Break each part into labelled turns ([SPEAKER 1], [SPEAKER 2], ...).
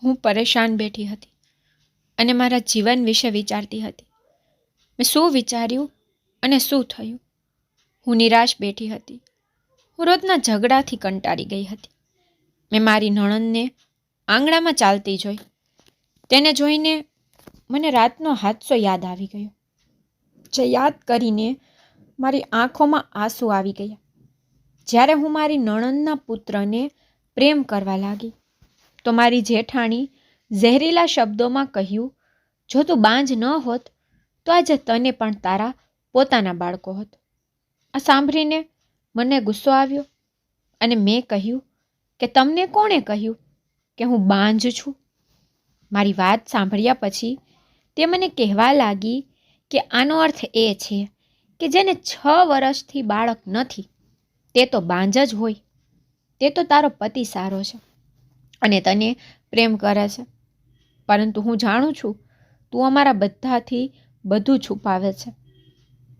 [SPEAKER 1] હું પરેશાન બેઠી હતી અને મારા જીવન વિશે વિચારતી હતી. મેં શું વિચાર્યું અને શું થયું? હું નિરાશ બેઠી હતી. હું રોજના ઝઘડાથી કંટાળી ગઈ હતી. મેં મારી નણંદને આંગણામાં ચાલતી જોઈ. તેને જોઈને મને રાતનો હાદસો યાદ આવી ગયો, જે યાદ કરીને મારી આંખોમાં આંસુ આવી ગયા. જ્યારે હું મારી નણંદના પુત્રને પ્રેમ કરવા લાગી તો મારી જેઠાણી ઝેરીલા શબ્દોમાં કહ્યું, જો તું બાંજ ન હોત તો આજે તને પણ તારા પોતાના બાળકો હોત. આ સાંભળીને મને ગુસ્સો આવ્યો અને મેં કહ્યું કે તમને કોણે કહ્યું કે હું બાંજ છું? મારી વાત સાંભળ્યા પછી તે મને કહેવા લાગી કે આનો અર્થ એ છે કે જેને 6 વર્ષથી બાળક નથી તે તો બાંજ જ હોય. તે તો તારો પતિ સારો છે અને તને પ્રેમ કરે છે, પરંતુ હું જાણું છું તું અમારા બધાથી બધું છુપાવે છે.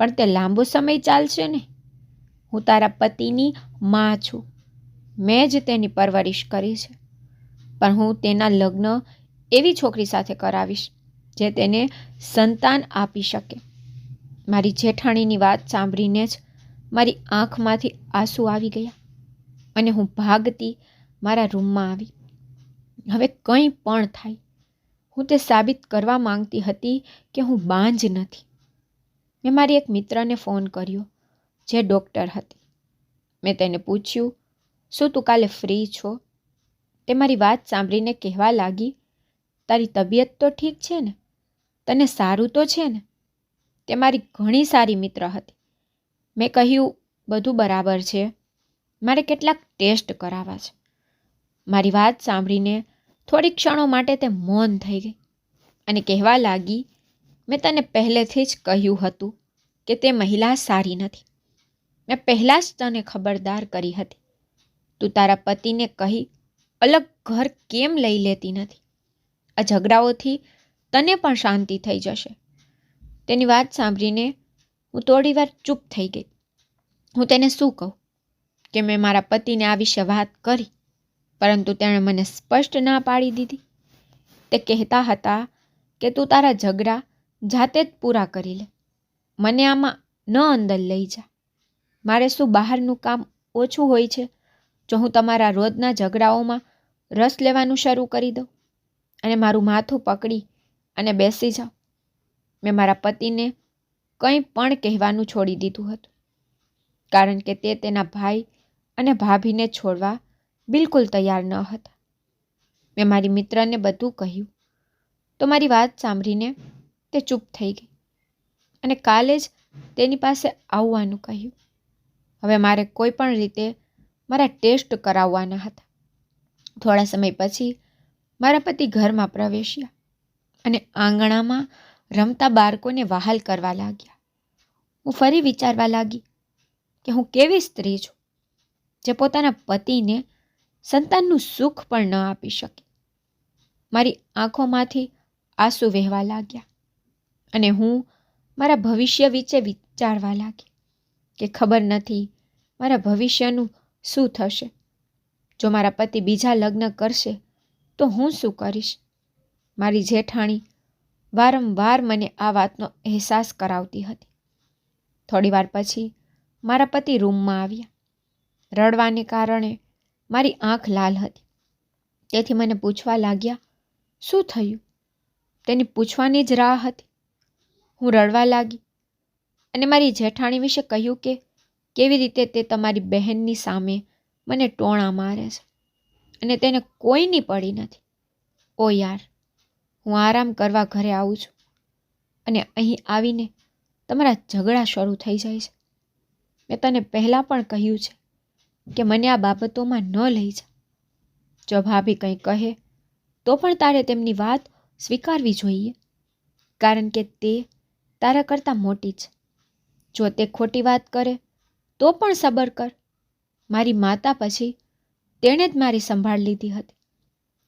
[SPEAKER 1] પણ તે લાંબો સમય ચાલશે ને. હું તારા પતિની માં છું. મેં જ તેની પરવરિશ કરી છે, પણ હું તેના લગ્ન એવી છોકરી સાથે કરાવીશ જે તેને સંતાન આપી શકે. મારી જેઠાણીની વાત સાંભળીને જ મારી આંખમાંથી આંસુ આવી ગયા અને હું ભાગતી મારા રૂમમાં આવી. હવે કંઈ પણ થાય, હું તે સાબિત કરવા માંગતી હતી કે હું બાંજ નથી. મેં મારી એક મિત્રને ફોન કર્યો જે ડૉક્ટર હતી. મેં તેને પૂછ્યું, શું તું કાલે ફ્રી છો? તે મારી વાત સાંભળીને કહેવા લાગી, તારી તબિયત તો ઠીક છે ને? તને સારું તો છે ને? તે મારી ઘણી સારી મિત્ર હતી. મેં કહ્યું, બધું બરાબર છે, મારે કેટલાક ટેસ્ટ કરાવવા છે. મારી વાત સાંભળીને થોડી ક્ષણો માટે તે મૌન થઈ ગઈ અને કહેવા લાગી, મેં તને પહેલેથી જ કહ્યું હતું કે તે મહિલા સારી નથી. મેં પહેલાં જ તને ખબરદાર કરી હતી. તું તારા પતિને કહી અલગ ઘર કેમ લઈ લેતી નથી? આ ઝઘડાઓથી તને પણ શાંતિ થઈ જશે. તેની વાત સાંભળીને હું થોડી વાર ચૂપ થઈ ગઈ. હું તેને શું કહું કે મેં મારા પતિને આ વિશે વાત કરી, પરંતુ તેણે મને સ્પષ્ટ ના પાડી દીધી. તે કહેતા હતા કે તું તારા ઝઘડા જાતે જ પૂરા કરી લે, મને આમાં ન અંદર લઈ જા. મારે શું બહારનું કામ ઓછું હોય છે જો હું તમારા રોજના ઝઘડાઓમાં રસ લેવાનું શરૂ કરી દઉં અને મારું માથું પકડી અને બેસી જાઉં? મેં મારા પતિને કંઈ પણ કહેવાનું છોડી દીધું હતું, કારણ કે તે તેના ભાઈ અને ભાભીને છોડવા બિલકુલ તૈયાર ન હતા. મેં મારી મિત્રને બધું કહ્યું તો મારી વાત સાંભળીને તે ચૂપ થઈ ગઈ અને કાલે જ તેની પાસે આવવાનું કહ્યું. હવે મારે કોઈ પણ રીતે મારા ટેસ્ટ કરાવવાના હતા. થોડા સમય પછી મારા પતિ ઘરમાં પ્રવેશ્યા અને આંગણામાં રમતા બાળકોને વહાલ કરવા લાગ્યા. હું ફરી વિચારવા લાગી કે હું કેવી સ્ત્રી છું જે પોતાના પતિને સંતાનનું સુખ પણ ન આપી શકે. મારી આંખોમાંથી આંસુ વહેવા લાગ્યા અને હું મારા ભવિષ્ય વિશે વિચારવા લાગી કે ખબર નથી મારા ભવિષ્યનું શું થશે. જો મારા પતિ બીજા લગ્ન કરશે તો હું શું કરીશ? મારી જેઠાણી વારંવાર મને આ વાતનો અહેસાસ કરાવતી હતી. થોડી વાર પછી મારા પતિ રૂમમાં આવ્યા. રડવાને કારણે મારી આંખ લાલ હતી. તેથી મને પૂછવા લાગ્યા, શું થયું? તેની પૂછવાની જ રાહ હતી. હું રડવા લાગી અને મારી જેઠાણી વિશે કહ્યું કે કેવી રીતે તે તમારી બહેનની સામે મને ટોણા મારે છે અને તેને કોઈની પડી નથી. ઓ યાર, હું આરામ કરવા ઘરે આવું છું અને અહીં આવીને તમારા ઝઘડા શરૂ થઈ જાય છે. મેં તને પહેલાં પણ કહ્યું છે કે મને આ બાબતોમાં ન લઈ જા. જો ભાભી કંઈ કહે તો પણ તારે તેમની વાત સ્વીકારવી જોઈએ, કારણ કે તે તારા કરતાં મોટી છે. જો તે ખોટી વાત કરે તો પણ સબર કર. મારી માતા પછી તેણે જ મારી સંભાળ લીધી હતી.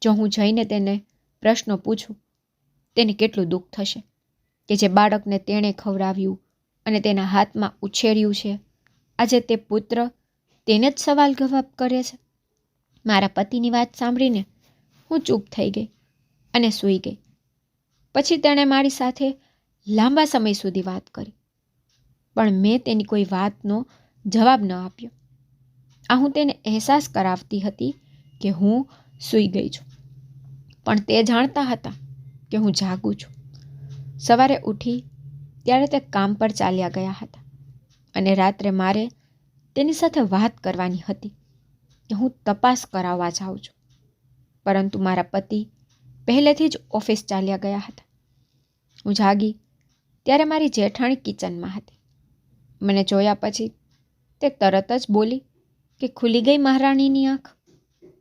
[SPEAKER 1] જો હું જઈને તેને પ્રશ્નો પૂછું, તેને કેટલું દુઃખ થશે કે જે બાળકને તેણે ખવડાવ્યું અને તેના હાથમાં ઉછેર્યું છે, આજે તે પુત્ર તેને જ સવાલ જવાબ કરે છે. મારા પતિની વાત સાંભળીને હું ચૂપ થઈ ગઈ અને સૂઈ ગઈ. પછી તેણે મારી સાથે લાંબા સમય સુધી વાત કરી, પણ મેં તેની કોઈ વાતનો જવાબ ન આપ્યો. આ હું તેને અહેસાસ કરાવતી હતી કે હું સૂઈ ગઈ છું, પણ તે જાણતા હતા કે હું જાગું છું. સવારે ઉઠી ત્યારે તે કામ પર ચાલ્યા ગયા હતા અને રાત્રે મારે તેની સાથે વાત કરવાની હતી કે હું તપાસ કરાવવા જાઉં છું. પરંતુ મારા પતિ પહેલેથી જ ઓફિસ ચાલ્યા ગયા હતા. હું જાગી ત્યારે મારી જેઠાણી કિચનમાં હતી. મને જોયા પછી તે તરત જ બોલી કે ખુલી ગઈ મહારાણીની આંખ.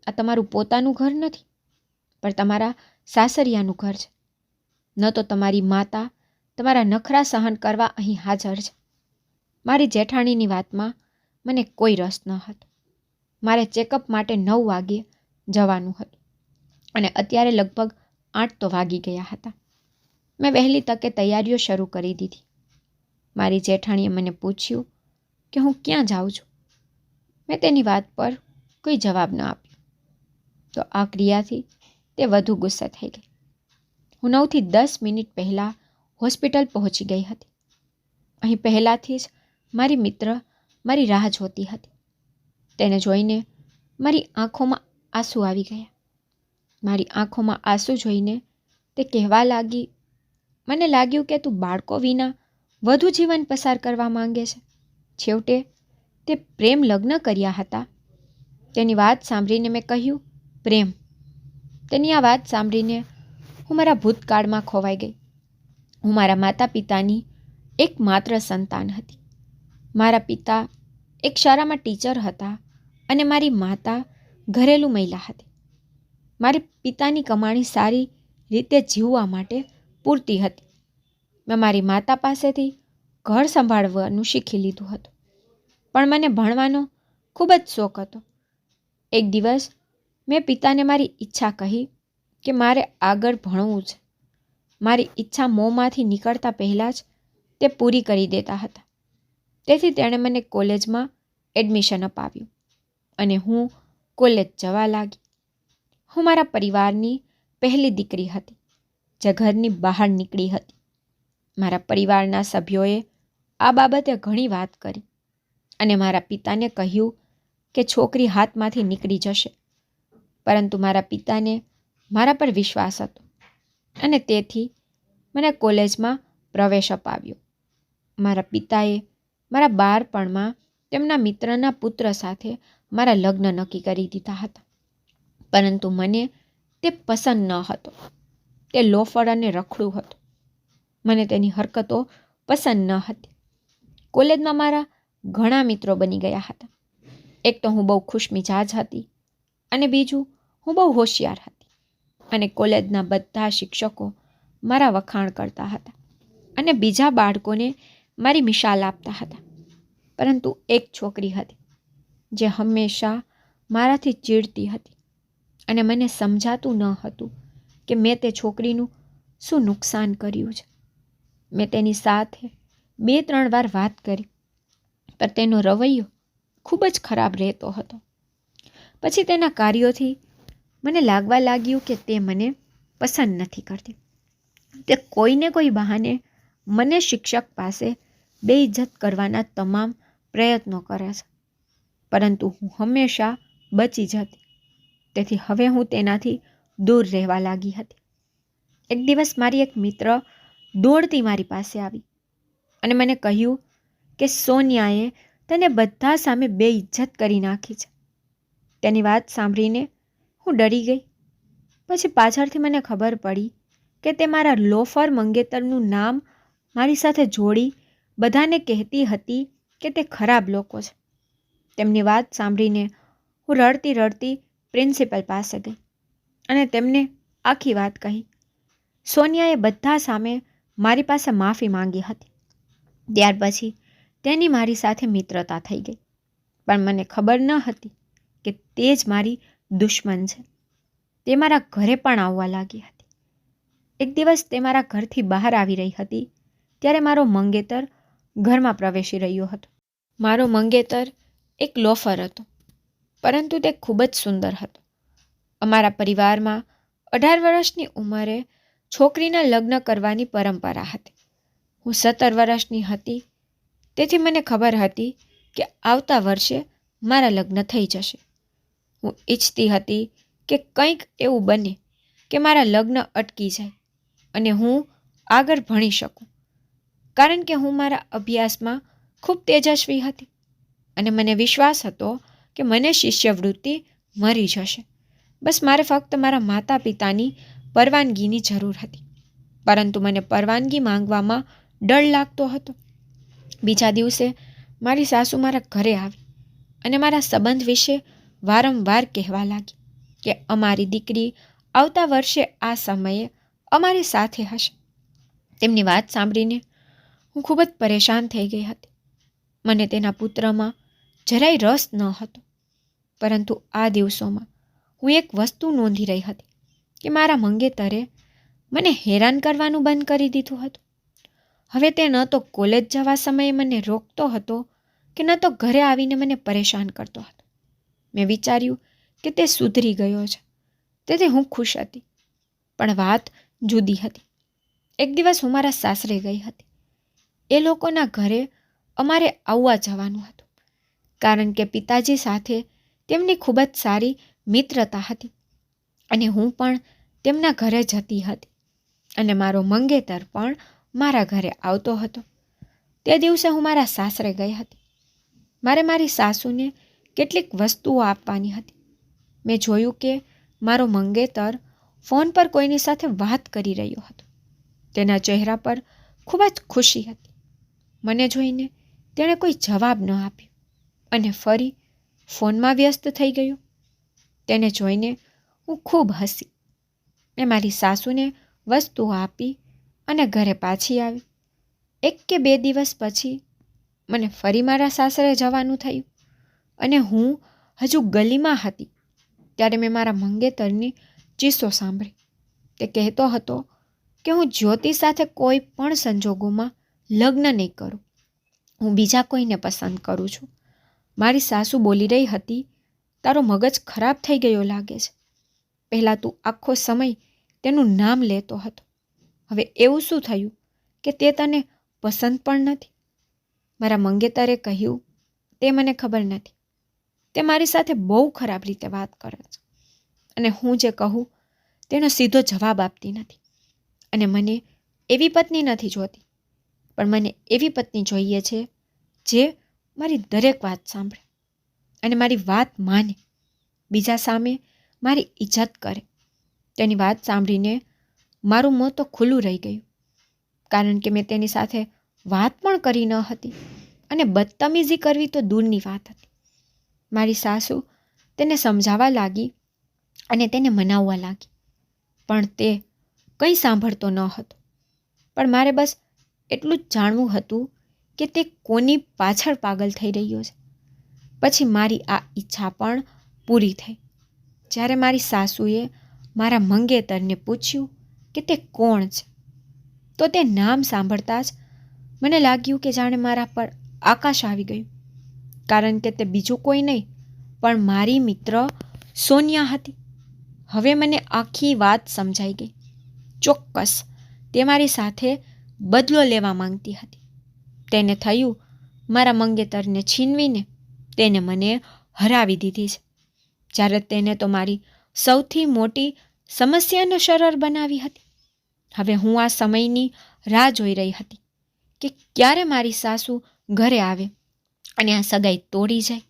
[SPEAKER 1] આ તમારું પોતાનું ઘર નથી, પણ તમારા સાસરિયાનું ઘર છે. ન તો તમારી માતા તમારા નખરા સહન કરવા અહીં હાજર છે. મારી જેઠાણીની વાતમાં મને કોઈ રસ ન હતો. મારે ચેકઅપ માટે 9 વાગ્યે જવાનું હતું અને અત્યારે લગભગ 8 તો વાગી ગયા હતા. મેં વહેલી તકે તૈયારીઓ શરૂ કરી દીધી. મારી જેઠાણીએ મને પૂછ્યું કે હું ક્યાં જાઉં છું. મેં તેની વાત પર કોઈ જવાબ ન આપ્યો તો આ ક્રિયાથી તે વધુ ગુસ્સે થઈ ગઈ. હું 9 થી 10 મિનિટ પહેલાં હોસ્પિટલ પહોંચી ગઈ હતી. અહીં પહેલાંથી જ મારી મિત્ર મારી રાહ જોતી હતી. તેને જોઈને મારી આંખોમાં આંસુ આવી ગયા. મારી આંખોમાં આંસુ જોઈને તે કહેવા લાગી, મને લાગ્યું કે તું બાળકો વિના વધુ જીવન પસાર કરવા માંગે છે. છેવટે તે પ્રેમ લગ્ન કર્યા હતા. તેની વાત સાંભળીને મેં કહ્યું, પ્રેમ? તેની આ વાત સાંભળીને હું મારા ભૂતકાળમાં ખોવાઈ ગઈ. હું મારા માતા પિતાની એકમાત્ર સંતાન હતી. મારા પિતા એક શાળામાં ટીચર હતા અને મારી માતા ઘરેલું મહિલા હતી. મારી પિતાની કમાણી સારી રીતે જીવવા માટે પૂરતી હતી. મેં મારી માતા પાસેથી ઘર સંભાળવાનું શીખી લીધું હતું, પણ મને ભણવાનો ખૂબ જ શોખ હતો. એક દિવસ મેં પિતાને મારી ઈચ્છા કહી કે મારે આગળ ભણવું છે. મારી ઈચ્છા મોંમાંથી નીકળતા પહેલાં જ તે પૂરી કરી દેતા હતા. તેથી તેણે મને કોલેજમાં એડમિશન અપાવ્યું અને હું કોલેજ જવા લાગી. હું મારા પરિવારની પહેલી દીકરી હતી જે ઘરની બહાર નીકળી હતી. મારા પરિવારના સભ્યોએ આ બાબતે ઘણી વાત કરી અને મારા પિતાને કહ્યું કે છોકરી હાથમાંથી નીકળી જશે, પરંતુ મારા પિતાને મારા પર વિશ્વાસ હતો અને તેથી મને કોલેજમાં પ્રવેશ અપાવ્યો. મારા પિતાએ મારા બાળપણમાં તેમના મિત્રના પુત્ર સાથે મારા લગ્ન નક્કી કરી દીધા હતા, પરંતુ મને તે પસંદ ન હતો. તે લોફર અને રખડું હતું. મને તેની હરકતો પસંદ ન હતી. કોલેજમાં મારા ઘણા મિત્રો બની ગયા હતા. એક તો હું બહુ ખુશમિજાજ હતી અને બીજું હું બહુ હોશિયાર હતી અને કોલેજના બધા શિક્ષકો મારા વખાણ કરતા હતા અને બીજા બાળકોને મારી મિસાલ આપતા હતા. પરંતુ એક છોકરી હતી જે હંમેશા મારાથી ચીડતી હતી અને મને સમજાતું ન હતું કે મેં તે છોકરીનું શું નુકસાન કર્યું છે. મેં તેની સાથે 2-3 વાર વાત કરી, પણ તેનો રવૈયો ખૂબ જ ખરાબ રહેતો હતો. પછી તેના કાર્યોથી મને લાગવા લાગ્યું કે તે મને પસંદ નથી કરતી. તે કોઈને કોઈ બહાને મને શિક્ષક પાસે બેઇજ્જત કરવાના તમામ પ્રયત્નો કરે છે, પરંતુ હું હંમેશા બચી જતી. તેથી હવે હું તેનાથી દૂર રહેવા લાગી હતી. એક દિવસ મારી એક મિત્ર દોડતી મારી પાસે આવી અને મને કહ્યું કે સોનિયાએ તને બધા સામે બેઇજ્જત કરી નાખી છે. તેની વાત સાંભળીને હું ડરી ગઈ. પછી પાછળથી મને ખબર પડી કે તે મારા લોફર મંગેતરનું નામ મારી સાથે જોડી બધાને કહેતી હતી કે તે ખરાબ લોકો છે. તેમની વાત સાંભળીને હું રડતી રડતી પ્રિન્સિપલ પાસે ગઈ અને તેમને આખી વાત કહી. સોનિયાએ બધા સામે મારી પાસે માફી માંગી હતી. ત્યાર પછી તેની મારી સાથે મિત્રતા થઈ ગઈ, પણ મને ખબર ન હતી કે તે જ મારી દુશ્મન છે. તે મારા ઘરે પણ આવવા લાગી હતી. એક દિવસ તે મારા ઘરથી બહાર આવી રહી હતી ત્યારે મારો મંગેતર ઘરમાં પ્રવેશી રહ્યો હતો. મારો મંગેતર એક લોફર હતો, પરંતુ તે ખૂબ જ સુંદર હતો. અમારા પરિવારમાં 18 વર્ષની ઉંમરે છોકરીના લગ્ન કરવાની પરંપરા હતી. હું 17 વર્ષની હતી, તેથી મને ખબર હતી કે આવતા વર્ષે મારા લગ્ન થઈ જશે. હું ઈચ્છતી હતી કે કંઈક એવું બને કે મારા લગ્ન અટકી જાય અને હું આગળ ભણી શકું, કારણ કે હું મારા અભ્યાસમાં ખૂબ તેજસ્વી હતી અને મને વિશ્વાસ હતો કે મને શિષ્યવૃત્તિ મળી જશે. બસ મારે ફક્ત મારા માતા પિતાની પરવાનગીની જરૂર હતી, પરંતુ મને પરવાનગી માંગવામાં ડર લાગતો હતો. બીજા દિવસે મારી સાસુ મારા ઘરે આવી અને મારા સંબંધ વિશે વારંવાર કહેવા લાગી કે અમારી દીકરી આવતા વર્ષે આ સમયે અમારી સાથે હશે. તેમની વાત સાંભળીને હું ખૂબ જ પરેશાન થઈ ગઈ હતી. મને તેના પુત્રમાં જરાય રસ ન હતો, પરંતુ આ દિવસોમાં હું એક વસ્તુ નોંધી રહી હતી કે મારા મંગેતરે મને હેરાન કરવાનું બંધ કરી દીધું હતું. હવે તે ન તો કોલેજ જવા સમયે મને રોકતો હતો કે ન તો ઘરે આવીને મને પરેશાન કરતો હતો. મેં વિચાર્યું કે તે સુધરી ગયો છે, તેથી હું ખુશ હતી. પણ વાત જુદી હતી. એક દિવસ હું મારા સાસરે ગઈ હતી. એ લોકોના ઘરે અમારે આવવા જવાનું હતું, કારણ કે પિતાજી સાથે તેમની ખૂબ જ સારી મિત્રતા હતી અને હું પણ તેમના ઘરે જતી હતી અને મારો મંગેતર પણ મારા ઘરે આવતો હતો. તે દિવસે હું મારા સાસરે ગઈ હતી. મારે મારી સાસુને કેટલીક વસ્તુઓ આપવાની હતી. મેં જોયું કે મારો મંગેતર ફોન પર કોઈની સાથે વાત કરી રહ્યો હતો. તેના ચહેરા પર ખૂબ જ ખુશી હતી. મને જોઈને તેણે કોઈ જવાબ ન આપ્યો અને ફરી ફોનમાં વ્યસ્ત થઈ ગયો. તેને જોઈને હું ખૂબ હસી. મેં મારી સાસુને વસ્તુઓ આપી અને ઘરે પાછી આવી. 1 કે 2 દિવસ પછી મને ફરી મારા સાસરે જવાનું થયું અને હું હજુ ગલીમાં હતી ત્યારે મેં મારા મંગેતરની ચીસો સાંભળી. તે કહેતો હતો કે હું જ્યોતિ સાથે કોઈ પણ સંજોગોમાં લગ્ન નહીં કરું. હું બીજા કોઈને પસંદ કરું છું. મારી સાસુ બોલી રહી હતી, તારો મગજ ખરાબ થઈ ગયો લાગે છે. પહેલાં તું આખો સમય તેનું નામ લેતો હતો. હવે એવું શું થયું કે તે તને પસંદ પણ નથી? મારા મંગેતરે કહ્યું, તે મને ખબર નથી. તે મારી સાથે બહુ ખરાબ રીતે વાત કરે છે અને હું જે કહું તેનો સીધો જવાબ આપતી નથી. અને મને એવી પત્ની નથી જોતી, પણ મને એવી પત્ની જોઈએ છે જે મારી દરેક વાત સાંભળે અને મારી વાત માને, બીજા સામે મારી ઇજ્જત કરે. તેની વાત સાંભળીને મારું મોં તો ખુલ્લું રહી ગયું, કારણ કે મેં તેની સાથે વાત પણ કરી ન હતી અને બદતમીઝી કરવી તો દૂરની વાત હતી. મારી સાસુ તેને સમજાવવા લાગી અને તેને મનાવવા લાગી, પણ તે કંઈ સાંભળતો ન હતો. પણ મારે બસ એટલું જ જાણવું હતું કે તે કોની પાછળ પાગલ થઈ રહ્યો છે. પછી મારી આ ઈચ્છા પણ પૂરી થઈ જ્યારે મારી સાસુએ મારા મંગેતરને પૂછ્યું કે તે કોણ છે, તો તે નામ સાંભળતા જ મને લાગ્યું કે જાણે મારા પર આકાશ આવી ગયું, કારણ કે તે બીજું કોઈ નહીં પણ મારી મિત્ર સોનિયા હતી. હવે મને આખી વાત સમજાઈ ગઈ. ચોક્કસ તે મારી સાથે બદલો લેવા માંગતી હતી. તેને થયું મારા મંગેતરને છીનવીને તેને મને હરાવી દીધી છે, જ્યારે તેને તો મારી સૌથી મોટી સમસ્યાને સરળ બનાવી હતી. હવે હું આ સમયની રાહ જોઈ રહી હતી કે ક્યારે મારી સાસુ ઘરે આવે અને આ સગાઈ તોડી જાય,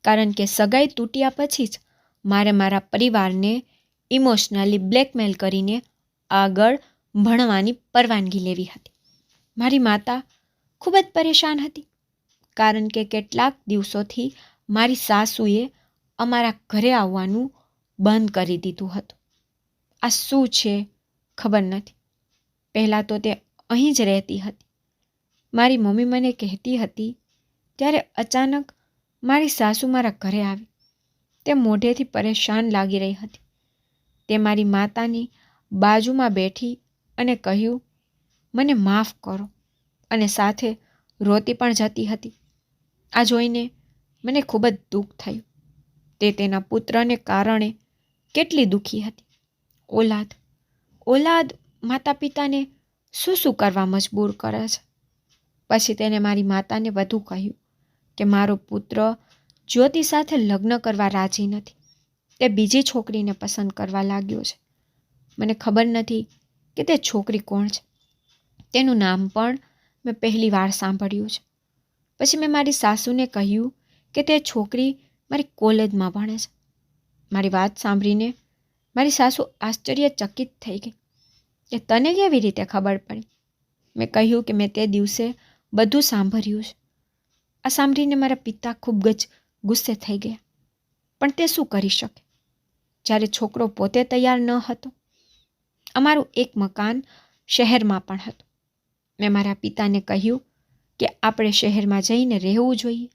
[SPEAKER 1] કારણ કે સગાઈ તૂટ્યા પછી જ મારે મારા પરિવારને ઇમોશનલી બ્લેકમેલ કરીને આગળ ભણવાની પરવાનગી લેવી હતી. મારી માતા ખૂબ જ પરેશાન હતી, કારણ કે કેટલાક દિવસોથી મારી સાસુએ અમારા ઘરે આવવાનું બંધ કરી દીધું હતું. આ શું છે ખબર નથી. પહેલાં તો તે અહીં જ રહેતી હતી. મારી મમ્મી મને કહેતી હતી ત્યારે અચાનક મારી સાસુ મારા ઘરે આવી. તે મોઢેથી પરેશાન લાગી રહી હતી. તે મારી માતાની બાજુમાં બેઠી અને કહ્યું, મને માફ કરો, અને સાથે રોતી પણ જતી હતી. આ જોઈને મને ખૂબ જ દુઃખ થયું. તે તેના પુત્રને કારણે કેટલી દુઃખી હતી. ઓલાદ માતા પિતાને શું કરવા મજબૂર કરે છે. પછી તેને મારી માતાને વધુ કહ્યું કે મારો પુત્ર જ્યોતિ સાથે લગ્ન કરવા રાજી નથી. તે બીજી છોકરીને પસંદ કરવા લાગ્યો છે. મને ખબર નથી કે તે છોકરી કોણ છે. તેનું નામ પણ મેં પહેલી વાર સાંભળ્યું છે. પછી મેં મારી સાસુને કહ્યું કે તે છોકરી મારી કોલેજમાં ભણે છે. મારી વાત સાંભળીને મારી સાસુ આશ્ચર્યચકિત થઈ ગઈ કે તને કેવી રીતે ખબર પડી. મેં કહ્યું કે મેં તે દિવસે બધું સાંભળ્યું છે. આ સાંભળીને મારા પિતા ખૂબ જ ગુસ્સે થઈ ગયા. પણ તે શું કરી શકે જ્યારે છોકરો પોતે તૈયાર ન હતો. અમારું એક મકાન શહેરમાં પણ હતું. મેં મારા પિતાને કહ્યું કે આપણે શહેરમાં જઈને રહેવું જોઈએ.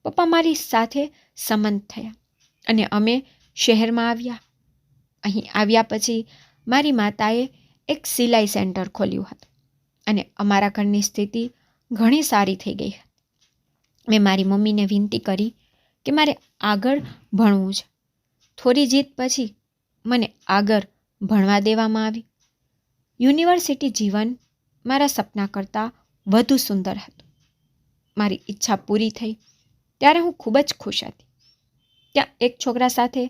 [SPEAKER 1] પપ્પા મારી સાથે સંમત થયા અને અમે શહેરમાં આવ્યા. અહીં આવ્યા પછી મારી માતાએ એક સિલાઈ સેન્ટર ખોલ્યું હતું અને અમારા ઘરની સ્થિતિ ઘણી સારી થઈ ગઈ. મેં મારી મમ્મીને વિનંતી કરી કે મારે આગળ ભણવું છે. થોડી જીદ પછી મને આગળ ભણવા દેવામાં આવી. યુનિવર્સિટી જીવન મારા સપના કરતાં વધુ સુંદર હતું. મારી ઈચ્છા પૂરી થઈ ત્યારે હું ખૂબ જ ખુશ હતી. ત્યાં એક છોકરા સાથે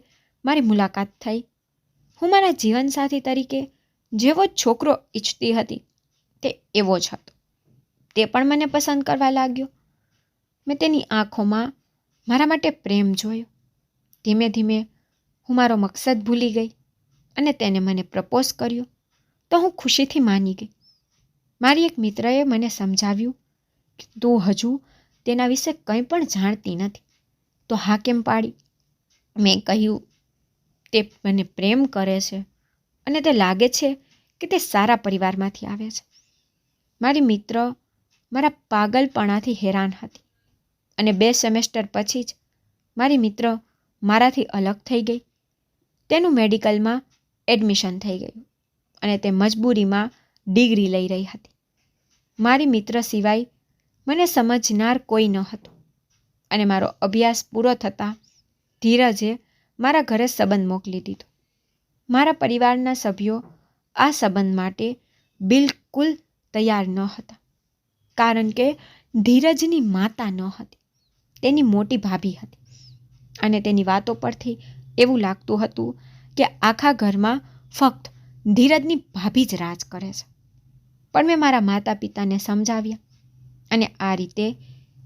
[SPEAKER 1] મારી મુલાકાત થઈ. હું મારા જીવનસાથી તરીકે જેવો છોકરો ઈચ્છતી હતી તે એવો જ હતો. તે પણ મને પસંદ કરવા લાગ્યો. મેં તેની આંખોમાં મારા માટે પ્રેમ જોયો. ધીમે ધીમે હું મારો મકસદ ભૂલી ગઈ અને તેને મને પ્રપોઝ કર્યો તો હું ખુશીથી માની ગઈ. મારી એક મિત્રએ મને સમજાવ્યું કે તું હજુ તેના વિશે કંઈ પણ જાણતી નથી તો હા કેમ પાડી. મેં કહ્યું તે મને પ્રેમ કરે છે અને તે લાગે છે કે તે સારા પરિવારમાંથી આવે છે. મારી મિત્ર મારા પાગલપણાથી હેરાન હતી અને 2 સેમેસ્ટર પછી જ મારી મિત્ર મારાથી અલગ થઈ ગઈ. તેનું મેડિકલમાં એડમિશન થઈ ગયું અને તે મજબૂરીમાં ડિગ્રી લઈ રહી હતી. મારી મિત્ર સિવાય મને સમજનાર કોઈ ન હતું અને મારો અભ્યાસ પૂરો થતાં ધીરજે મારા ઘરે સંબંધ મોકલી દીધો. મારા પરિવારના સભ્યો આ સંબંધ માટે બિલકુલ તૈયાર ન હતા કારણ કે ધીરજની માતા ન હતી. તેની મોટી ભાભી હતી અને તેની વાતો પરથી એવું લાગતું હતું કે આખા ઘરમાં ફક્ત ધીરજની ભાભી જ રાજ કરે છે. પણ મેં મારા માતા પિતાને સમજાવ્યા અને આ રીતે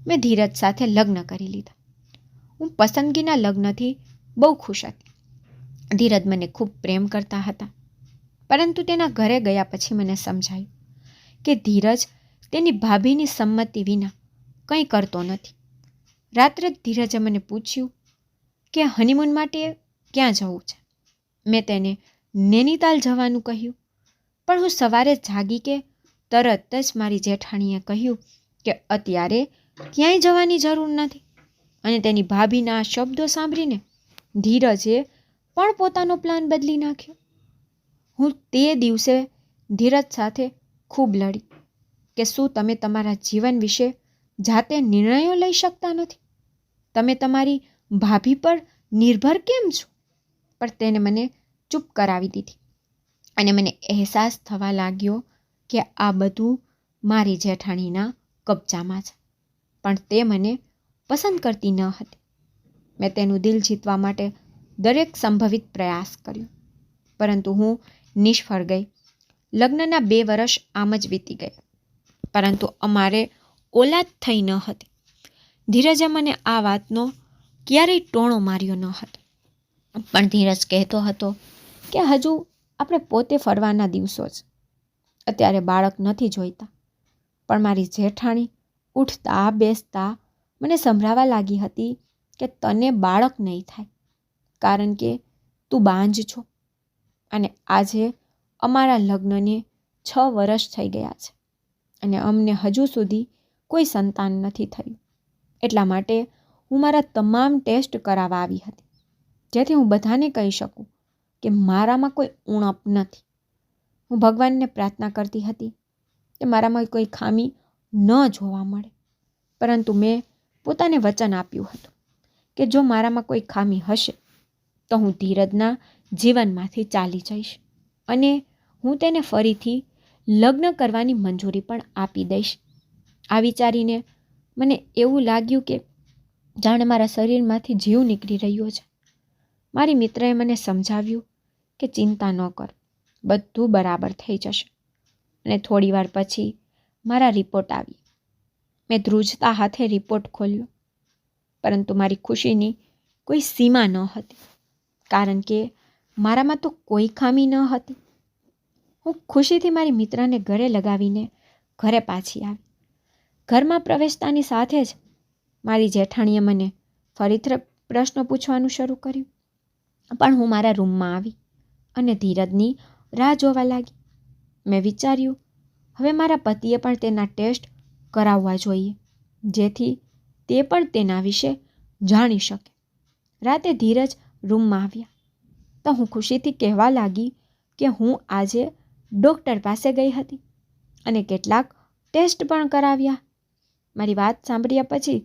[SPEAKER 1] મેં ધીરજ સાથે લગ્ન કરી લીધા. હું પસંદગીના લગ્નથી બહુ ખુશ હતી. ધીરજ મને ખૂબ પ્રેમ કરતા હતા પરંતુ તેના ઘરે ગયા પછી મને સમજાયું કે ધીરજ તેની ભાભીની સંમતિ વિના કંઈ કરતો નથી. રાત્રે ધીરજે મને પૂછ્યું કે હનીમૂન માટે ક્યાં જવું છે. મેં તેને નૈનીતાલ જવાનું કહ્યું. પણ હું સવારે જાગી કે તરત જ મારી જેઠાણીએ કહ્યું કે અત્યારે ક્યાંય જવાની જરૂર નથી અને તેની ભાભીના આ શબ્દો સાંભળીને ધીરજે પણ પોતાનો પ્લાન બદલી નાખ્યો. હું તે દિવસે ધીરજ સાથે ખૂબ લડી કે શું તમે તમારા જીવન વિશે જાતે નિર્ણયો લઈ શકતા નથી? તમે તમારી ભાભી પર નિર્ભર કેમ છો? પણ તેને મને ચૂપ કરાવી દીધી અને મને અહેસાસ થવા લાગ્યો કે આ બધું મારી જેઠાણીના કબજામાં છે. પણ તે મને પસંદ કરતી ન હતી. મેં તેનું દિલ જીતવા માટે દરેક સંભવિત પ્રયાસ કર્યો પરંતુ હું નિષ્ફળ ગઈ. લગ્નના 2 વર્ષ આમ જ વીતી ગયા પરંતુ અમારે ઓલાદ થઈ ન હતી. ધીરજે મને આ વાતનો ક્યારેય ટોણો માર્યો ન હતો. પણ ધીરજ કહેતો હતો કે હજુ આપણે પોતે ફરવાના દિવસો છે. અત્યારે બાળક નથી જોઈતા. પણ મારી જેઠાણી ઉઠતા બેસતા મને સંભળાવા લાગી હતી કે તને બાળક નહીં થાય કારણ કે તું બાંજ છો. અને આજે અમારા લગ્નને 6 વર્ષ થઈ ગયા છે અને અમને હજુ સુધી કોઈ સંતાન નથી થયું. એટલા માટે હું મારા તમામ ટેસ્ટ કરાવવા આવી હતી જેથી હું બધાને કહી શકું કે મારામાં કોઈ ઉણપ નથી. હું ભગવાનને પ્રાર્થના કરતી હતી કે મારામાં કોઈ ખામી ન જોવા મળે. પરંતુ મેં પોતાને વચન આપ્યું હતું કે જો મારામાં કોઈ ખામી હશે તો હું ધીરજના જીવનમાંથી ચાલી જઈશ અને હું તેને ફરીથી લગ્ન કરવાની મંજૂરી પણ આપી દઈશ. આ વિચારીને મને એવું લાગ્યું કે જાણે મારા શરીરમાંથી જીવ નીકળી રહ્યો છે. મારી મિત્રએ મને સમજાવ્યું કે ચિંતા ન કર, બધું બરાબર થઈ જશે. અને થોડીવાર પછી મારા રિપોર્ટ આવી. મેં ધ્રુજતા હાથે રિપોર્ટ ખોલ્યો, પરંતુ મારી ખુશીની કોઈ સીમા ન હતી, કારણ કે મારામાં તો કોઈ ખામી ન હતી. હું ખુશીથી મારી મિત્રને ગળે લગાવીને ઘરે પાછી આવી. ઘરમાં પ્રવેશતાની સાથે જ મારી જેઠાણીએ મને ફરીથી પ્રશ્નો પૂછવાનું શરૂ કર્યું. પણ હું મારા રૂમમાં આવી અને ધીરજની રાહ જોવા લાગી. મેં વિચાર્યું, હવે મારા પતિએ પણ તેના ટેસ્ટ કરાવવા જોઈએ, જેથી તે પણ તેના વિશે જાણી શકે. રાતે ધીરજ રૂમમાં આવ્યા તો હું ખુશીથી કહેવા લાગી કે હું આજે ડૉક્ટર પાસે ગઈ હતી અને કેટલાક ટેસ્ટ પણ કરાવ્યા. મારી વાત સાંભળ્યા પછી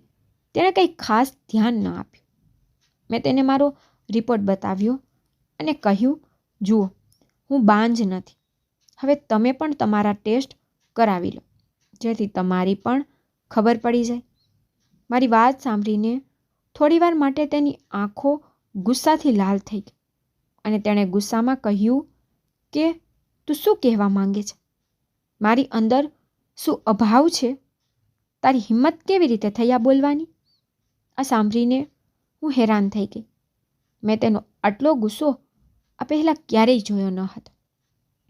[SPEAKER 1] તેણે કંઈ ખાસ ધ્યાન ન આપ્યું. મેં તેને મારો રિપોર્ટ બતાવ્યો અને કહ્યું, જુઓ, હું બાંજ નથી. હવે તમે પણ તમારા ટેસ્ટ કરાવી લો, જેથી તમારી પણ ખબર પડી જાય. મારી વાત સાંભળીને થોડીવાર માટે તેની આંખો ગુસ્સાથી લાલ થઈ ગઈ અને તેણે ગુસ્સામાં કહ્યું કે તું શું કહેવા માંગે છે? મારી અંદર શું અભાવ છે? તારી હિંમત કેવી રીતે થઈ આ બોલવાની? આ સાંભળીને હું હેરાન થઈ ગઈ. મેં તેનો આટલો ગુસ્સો આ પહેલાં ક્યારેય જોયો ન હતો.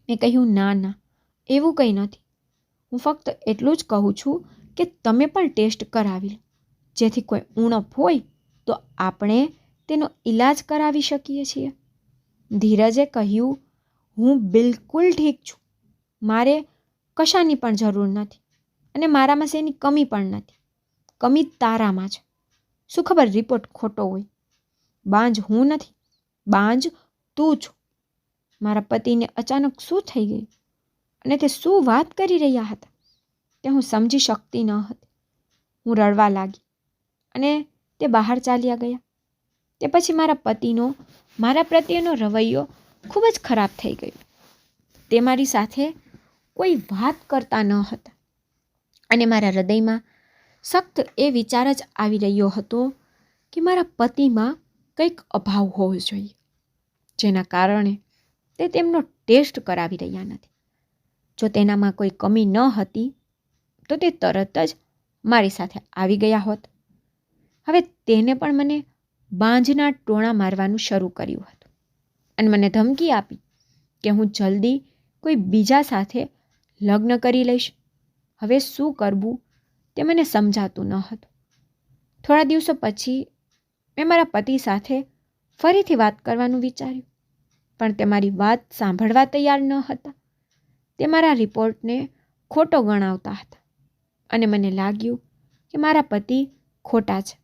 [SPEAKER 1] મેં કહ્યું, ના ના, એવું કંઈ નથી. હું ફક્ત એટલું જ કહું છું કે તમે પણ ટેસ્ટ કરાવી લો, જેથી કોઈ ઉણપ હોય તો આપણે તેનો ઈલાજ કરાવી શકીએ છીએ. ધીરજે કહ્યું, હું બિલકુલ ઠીક છું. મારે કશાની પણ જરૂર નથી અને મારામાં શેની કમી પણ નથી. કમી તારામાં છે. શું ખબર રિપોર્ટ ખોટો હોય. બાંજ હું નથી, બાંજ તું છું. મારા પતિને અચાનક શું થઈ ગયું અને તે શું વાત કરી રહ્યા હતા તે હું સમજી શકતી ન હતી. હું રડવા લાગી અને તે બહાર ચાલ્યા ગયા. તે પછી મારા પતિનો મારા પ્રત્યેનો રવૈયો ખૂબ જ ખરાબ થઈ ગયો. તે મારી સાથે કોઈ વાત કરતા ન હતા અને મારા હૃદયમાં સખ્ત એ વિચાર જ આવી રહ્યો હતો કે મારા પતિમાં કંઈક અભાવ હોવો જોઈએ, જેના કારણે તે તેમનો ટેસ્ટ કરાવી રહ્યા નથી. જો તેનામાં કોઈ કમી ન હતી તો તે તરત જ મારી સાથે આવી ગયા હોત. હવે તેને પણ મને બાંજના ટોણા મારવાનું શરૂ કર્યું હતું અને મને ધમકી આપી કે હું જલ્દી કોઈ બીજા સાથે લગ્ન કરી લઈશ. હવે શું કરવું તે મને સમજાતું ન હતું. થોડા દિવસો પછી મેં મારા પતિ સાથે ફરીથી વાત કરવાનું વિચાર્યું, પણ તે મારી વાત સાંભળવા તૈયાર ન હતા. તે મારા રિપોર્ટને ખોટો ગણાવતા હતા અને મને લાગ્યું કે મારા પતિ ખોટા છે.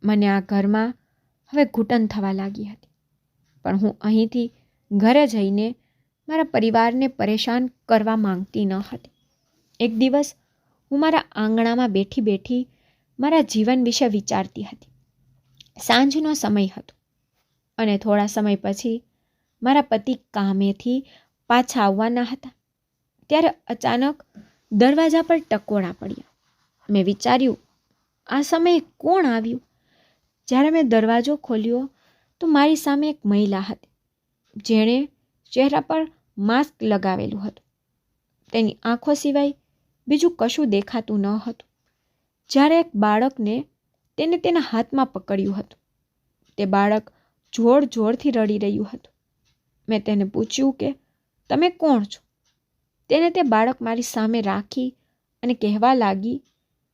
[SPEAKER 1] મને આ ઘરમાં હવે ઘૂંટણ થવા લાગી હતી, પણ હું અહીંથી ઘરે જઈને મારા પરિવારને પરેશાન કરવા માંગતી ન હતી. એક દિવસ હું મારા આંગણામાં બેઠી બેઠી મારા જીવન વિશે વિચારતી હતી. સાંજનો સમય હતો અને થોડા સમય પછી મારા પતિ કામેથી પાછા આવવાના હતા. ત્યારે અચાનક દરવાજા પર ટકોરા પડ્યા. મેં વિચાર્યું, આ સમયે કોણ આવ્યું? જ્યારે મેં દરવાજો ખોલ્યો તો મારી સામે એક મહિલા હતી, જેણે ચહેરા પર માસ્ક લગાવેલું હતું. તેની આંખો સિવાય બીજું કશું દેખાતું ન હતું. જ્યારે એક બાળકને તેને તેના હાથમાં પકડ્યું હતું. તે બાળક જોર જોરથી રડી રહ્યું હતું. મેં તેને પૂછ્યું કે તમે કોણ છો? તેને તે બાળક મારી સામે રાખી અને કહેવા લાગી,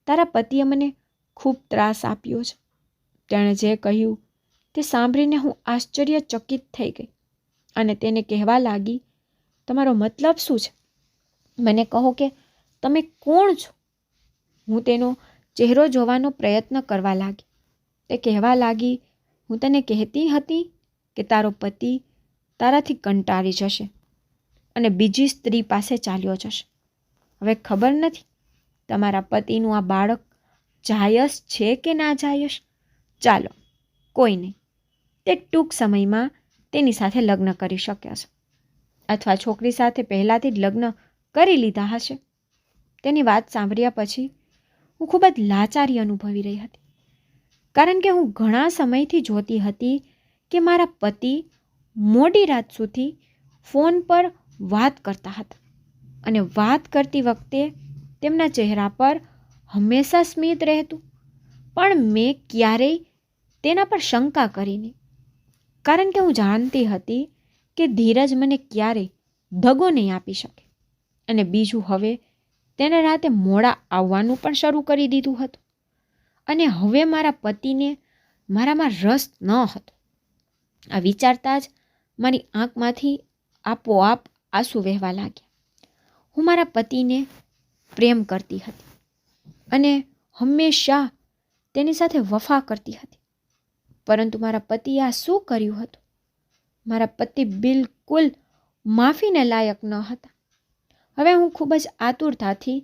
[SPEAKER 1] તારા પતિએ મને ખૂબ ત્રાસ આપ્યો છે. તેણે જે કહ્યું તે સાંભળીને હું આશ્ચર્યચકિત થઈ ગઈ અને તેને કહેવા લાગી, તમારો મતલબ શું છે? મને કહો કે તમે કોણ છો? હું તેનો ચહેરો જોવાનો પ્રયત્ન કરવા લાગી. તે કહેવા લાગી, હું તને કહેતી હતી કે તારો પતિ તારાથી કંટાળી જશે અને બીજી સ્ત્રી પાસે ચાલ્યો જશે. હવે ખબર નથી તમારા પતિનું આ બાળક જાયસ છે કે ના જાયસ. ચાલો, કોઈ નહીં, તે ટૂંક સમયમાં તેની સાથે લગ્ન કરી શક્યા છે, અથવા છોકરી સાથે પહેલાંથી જ લગ્ન કરી લીધા હશે. તેની વાત સાંભળ્યા પછી હું ખૂબ જ લાચારી અનુભવી રહી હતી, કારણ કે હું ઘણા સમયથી જોતી હતી કે મારા પતિ મોડી રાત સુધી ફોન પર વાત કરતા હતા, અને વાત કરતી વખતે તેમના ચહેરા પર હંમેશા સ્મિત રહેતું. પણ મેં ક્યારેય તેના પર શંકા કરી નહીં, કારણ કે હું જાણતી હતી કે ધીરજ મને ક્યારેય દગો નહીં આપી શકે. અને બીજું, હવે તેને રાતે મોડા આવવાનું પણ શરૂ કરી દીધું હતું, અને હવે મારા પતિને મારામાં રસ ન હતો. આ વિચારતા જ મારી આંખમાંથી આપોઆપ આંસુ વહેવા લાગ્યા. હું મારા પતિને પ્રેમ કરતી હતી અને હંમેશા તેની સાથે વફા કરતી હતી, પરંતુ મારા પતિએ આ શું કર્યું હતું? મારા પતિ બિલકુલ માફીને લાયક ન હતા. હવે હું ખૂબ જ આતુરતાથી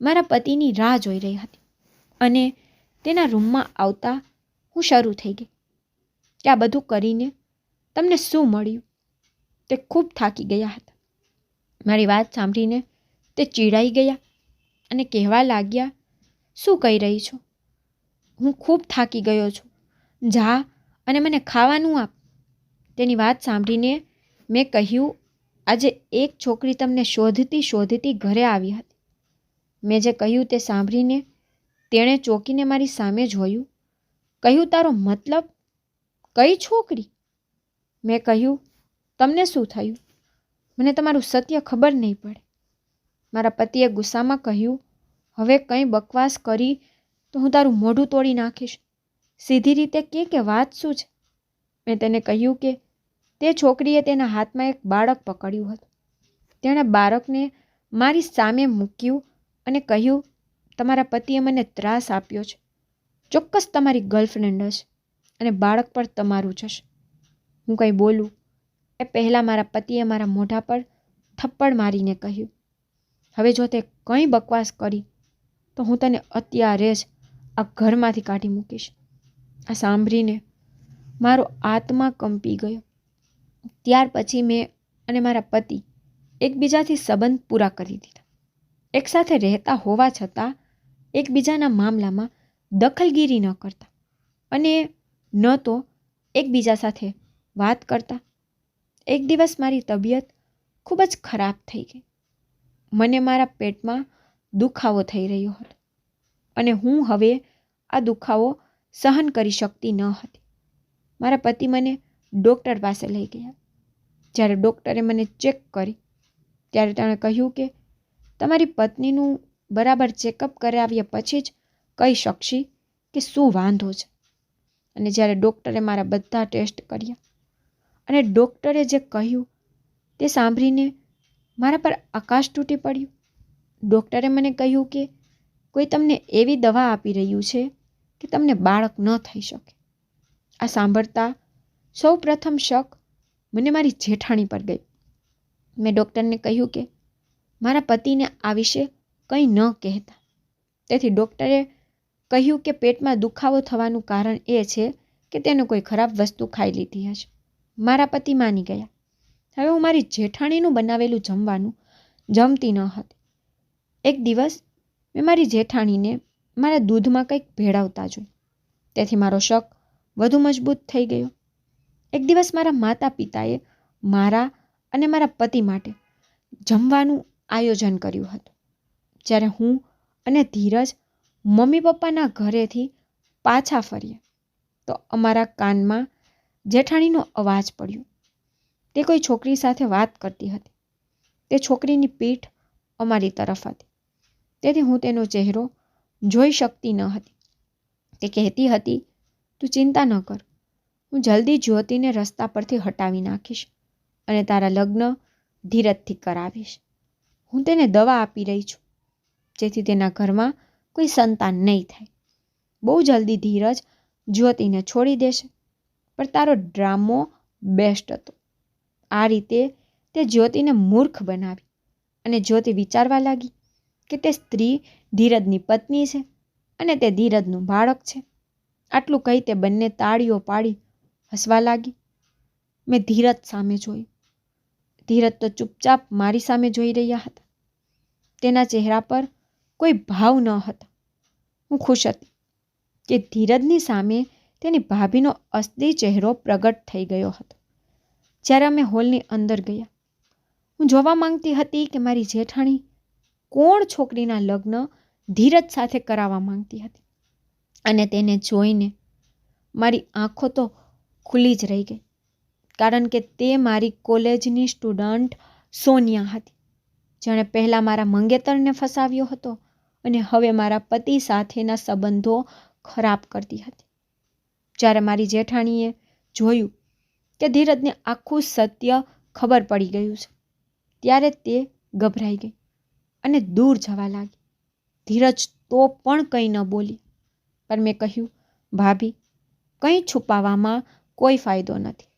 [SPEAKER 1] મારા પતિની રાહ જોઈ રહી હતી, અને તેના રૂમમાં આવતા હું શરૂ થઈ ગઈ કે આ બધું કરીને તમને શું મળ્યું? તે ખૂબ થાકી ગયા હતા. મારી વાત સાંભળીને તે ચીડાઈ ગયા અને કહેવા લાગ્યા, શું કહી રહી છો? હું ખૂબ થાકી ગયો છું, જા અને મને ખાવાનું આપ. તેની વાત સાંભળીને મેં કહ્યું, આજે એક છોકરી તમને શોધતી શોધતી ઘરે આવી હતી. મેં જે કહ્યું તે સાંભળીને તેણે ચોંકીને મારી સામે જોયું. કહ્યું, તારો મતલબ? કઈ છોકરી? મેં કહ્યું, તમને શું થયું? મને તમારું સત્ય ખબર નહીં પડે. મારા પતિએ ગુસ્સામાં કહ્યું, હવે કંઈ બકવાસ કરી તો હું તારું મોઢું તોડી નાખીશ. સીધી રીતે કે વાત શું છે? મેં તેને કહ્યું કે તે છોકરીએ તેના હાથમાં એક બાળક પકડ્યું હતું. તેણે બાળકને મારી સામે મૂક્યું અને કહ્યું, તમારા પતિએ મને ત્રાસ આપ્યો છે. ચોક્કસ તમારી ગર્લફ્રેન્ડ હશે અને બાળક પર તમારું જ હશે. હું કંઈ બોલું એ પહેલાં મારા પતિએ મારા મોઢા પર થપ્પડ મારીને કહ્યું, હવે જો તે કંઈ બકવાસ કરી તો હું તને અત્યારે જ આ ઘરમાંથી કાઢી મૂકીશ. આ સાંભળીને મારો આત્મા કંપી ગયો. ત્યાર પછી મેં અને મારા પતિ એકબીજાથી સંબંધ પૂરા કરી દીધા. એકસાથે રહેતા હોવા છતાં એકબીજાના મામલામાં દખલગીરી ન કરતા, અને ન તો એકબીજા સાથે વાત કરતા. એક દિવસ મારી તબિયત ખૂબ જ ખરાબ થઈ ગઈ. મને મારા પેટમાં દુખાવો થઈ રહ્યો હતો, અને હું હવે આ દુખાવો સહન કરી શકતી ન હતી. મારા પતિ મને ડૉક્ટર પાસે લઈ ગયા. જ્યારે ડૉક્ટરે મને ચેક કરી ત્યારે તેણે કહ્યું કે તમારી પત્નીનું બરાબર ચેકઅપ કરાવ્યા પછી જ કહી શકશે કે શું વાંધો છે. અને જ્યારે ડૉક્ટરે મારા બધા ટેસ્ટ કર્યા અને ડૉક્ટરે જે કહ્યું તે સાંભળીને મારા પર આકાશ તૂટી પડ્યું. ડૉક્ટરે મને કહ્યું કે કોઈ તમને એવી દવા આપી રહ્યું છે કે તમને બાળક ન થઈ શકે. આ સાંભળતા સૌ પ્રથમ શક મને મારી જેઠાણી પર ગઈ. મેં ડૉક્ટરને કહ્યું કે મારા પતિને આ વિશે કંઈ ન કહેતા. તેથી ડૉક્ટરે કહ્યું કે પેટમાં દુખાવો થવાનું કારણ એ છે કે તેને કોઈ ખરાબ વસ્તુ ખાઈ લીધી હશે. મારા પતિ માની ગયા. હવે હું મારી જેઠાણીનું બનાવેલું જમવાનું જમતી ન હતી. એક દિવસ મેં મારી જેઠાણીને મારા દૂધમાં કંઈક ભેળવતા જોઈ. તેથી મારો શક વધુ મજબૂત થઈ ગયો. એક દિવસ મારા માતા પિતાએ મારા અને મારા પતિ માટે જમવાનું આયોજન કર્યું હતું. જ્યારે હું અને ધીરજ મમ્મી પપ્પાના ઘરેથી પાછા ફર્યા તો અમારા કાનમાં જેઠાણીનો અવાજ પડ્યો. તે કોઈ છોકરી સાથે વાત કરતી હતી. તે છોકરીની પીઠ અમારી તરફ હતી, તેથી હું તેનો ચહેરો જોઈ શકતી ન હતી. તે કહેતી હતી, તું ચિંતા ન કર, હું જલ્દી જ્યોતિને રસ્તા પરથી હટાવી નાખીશ અને તારા લગ્ન ધીરજથી કરાવીશ. હું તેને દવા આપી રહી છું જેથી તેના ઘરમાં કોઈ સંતાન નહીં થાય. બહુ જલ્દી ધીરજ જ્યોતિને છોડી દેશે. પણ તારો ડ્રામો બેસ્ટ હતો. આ રીતે તે જ્યોતિને મૂર્ખ બનાવી અને જ્યોતિ વિચારવા લાગી કે તે સ્ત્રી ધીરજની પત્ની છે અને તે ધીરજનું બાળક છે. આટલું કહી તે બંને તાળીઓ પાડી હસવા લાગી. મેં ધીરજ સામે જોયું. ધીરજ તો ચૂપચાપ મારી સામે જોઈ રહ્યા હતા. તેના ચહેરા પર કોઈ ભાવ ન હતા. હું ખુશ હતી કે ધીરજની સામે તેની ભાભીનો અસલી ચહેરો પ્રગટ થઈ ગયો હતો. જ્યારે અમે હોલની અંદર ગયા, હું જોવા માંગતી હતી કે મારી જેઠાણી કોણ છોકરીના લગ્ન ધીરજ સાથે કરાવવા માંગતી હતી. અને તેને જોઈને મારી આંખો તો ખુલ્લી જ રહી ગઈ, કારણ કે તે મારી કોલેજની સ્ટુડન્ટ સોનિયા હતી, જેણે પહેલાં મારા મંગેતરને ફસાવ્યો હતો અને હવે મારા પતિ સાથેના સંબંધો ખરાબ કરતી હતી. જ્યારે મારી જેઠાણીએ જોયું કે ધીરજને આખું સત્ય ખબર પડી ગયું છે, ત્યારે તે ગભરાઈ ગઈ અને દૂર જવા લાગી. ધીરજ તો પણ કંઈ ન બોલી, પણ મેં કહ્યું, ભાભી, કંઈ છુપાવવામાં કોઈ ફાયદો નથી.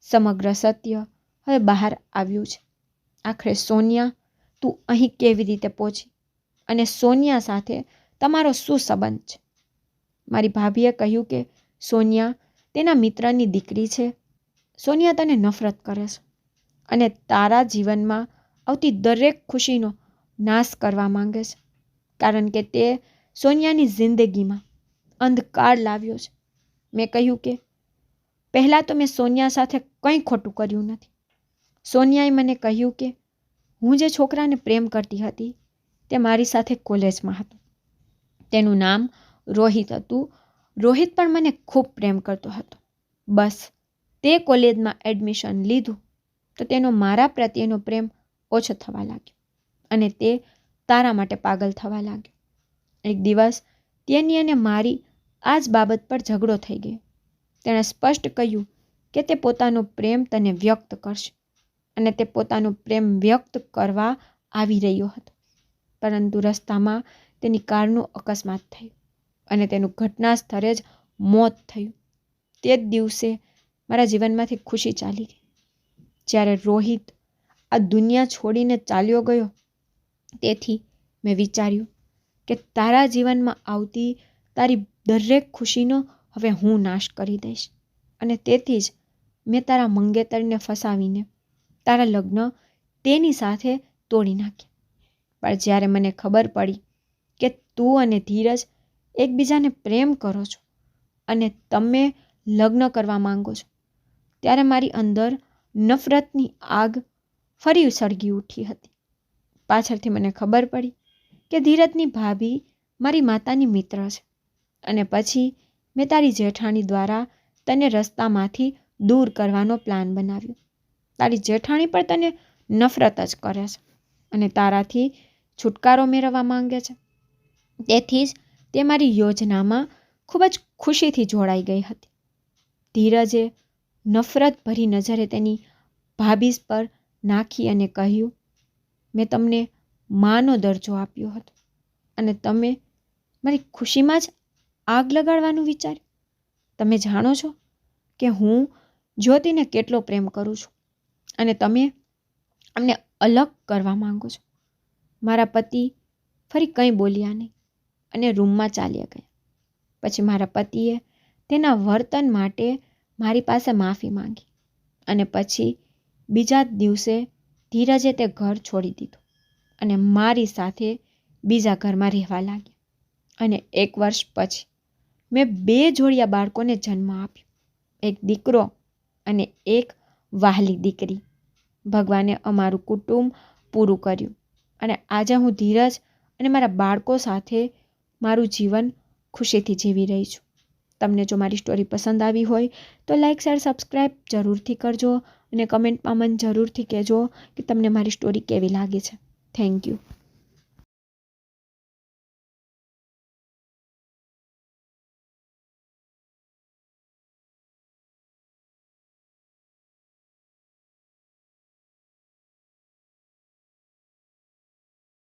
[SPEAKER 1] સમગ્ર સત્ય હવે બહાર આવ્યું છે. આખરે સોનિયા, તું અહીં કેવી રીતે પહોંચી અને સોનિયા સાથે તમારો શું સંબંધ છે? મારી ભાભીએ કહ્યું કે સોનિયા તેના મિત્રની દીકરી છે. સોનિયા તને નફરત કરે છે અને તારા જીવનમાં આવતી દરેક ખુશીનો નાશ કરવા માંગે છે, કારણ કે તે સોનિયાની જિંદગીમાં અંધકાર લાવ્યો છે. મેં કહ્યું કે પહેલાં તો મેં સોનિયા સાથે કંઈ ખોટું કર્યું નથી. સોનિયાએ મને કહ્યું કે હું જે છોકરાને પ્રેમ કરતી હતી તે મારી સાથે કોલેજમાં હતો. તેનું નામ રોહિત હતું. રોહિત પણ મને ખૂબ પ્રેમ કરતો હતો. બસ તે કોલેજમાં એડમિશન લીધું તો તેનો મારા પ્રત્યેનો પ્રેમ ઓછો થવા લાગ્યો અને તે તારા માટે પાગલ થવા લાગ્યો. એક દિવસ તેની અને મારી આ જ બાબત પર ઝઘડો થઈ ગયો. તેણે સ્પષ્ટ કહ્યું કે તે પોતાનો પ્રેમ તને વ્યક્ત કરશે અને તે પોતાનો પ્રેમ વ્યક્ત કરવા આવી રહ્યો હતો, પરંતુ રસ્તામાં તેની કારનું અકસ્માત થયું અને તેનું ઘટના સ્થળે જ મોત થયું. તે જ દિવસે મારા જીવનમાંથી ખુશી ચાલી ગઈ. જ્યારે રોહિત આ દુનિયા છોડીને ચાલ્યો ગયો, તેથી મેં વિચાર્યું કે તારા જીવનમાં આવતી તારી દરેક ખુશીનો હવે હું નાશ કરી દઈશ, અને તેથી જ મેં તારા મંગેતરને ફસાવીને તારા લગ્ન તેની સાથે તોડી નાખ્યા. પણ જ્યારે મને ખબર પડી કે તું અને ધીરજ એકબીજાને પ્રેમ કરો છો અને તમે લગ્ન કરવા માંગો છો, ત્યારે મારી અંદર નફરતની આગ ફરી સળગી ઉઠી હતી. પાછળથી મને ખબર પડી કે ધીરજની ભાભી મારી માતાની મિત્ર છે, અને પછી મેં તારી જેઠાણી દ્વારા તને રસ્તામાંથી દૂર કરવાનો પ્લાન બનાવ્યો. તારી જેઠાણી પણ તને નફરત જ કરે છે અને તારાથી છુટકારો મેળવવા માંગે છે. તેથી જ તે મારી યોજનામાં ખૂબ જ ખુશીથી જોડાઈ ગઈ હતી. ધીરજે નફરત ભરી નજરે તેની ભાભી પર નાખી અને કહ્યું, મેં તમને માનો દરજ્જો આપ્યો હતો અને તમે મારી ખુશીમાં જ આગ લગાડવાનું વિચાર્યું. તમે જાણો છો કે હું જ્યોતિને કેટલો પ્રેમ કરું છું અને તમે અમને અલગ કરવા માંગો છો. મારા પતિ ફરી કંઈ બોલ્યા નહીં અને રૂમમાં ચાલ્યા ગયા. પછી મારા પતિએ તેના વર્તન માટે મારી પાસે માફી માંગી અને પછી બીજા દિવસે ધીરજે તે ઘર છોડી દીધું અને મારી સાથે બીજા ઘરમાં રહેવા લાગ્યા. અને 1 વર્ષ પછી મેં 2 જોડિયા બાળકોને જન્મ આપ્યો, એક દીકરો અને એક વહાલી દીકરી. ભગવાને અમારું કુટુંબ પૂરું કર્યું અને આજે હું ધીરજ અને મારા બાળકો સાથે મારું જીવન ખુશીથી જીવી રહી છું. તમને જો મારી સ્ટોરી પસંદ આવી હોય તો લાઇક, શેર, સબસ્ક્રાઈબ જરૂરથી કરજો અને કમેન્ટમાં મને જરૂરથી કહેજો કે તમને મારી સ્ટોરી કેવી લાગે છે. Thank you.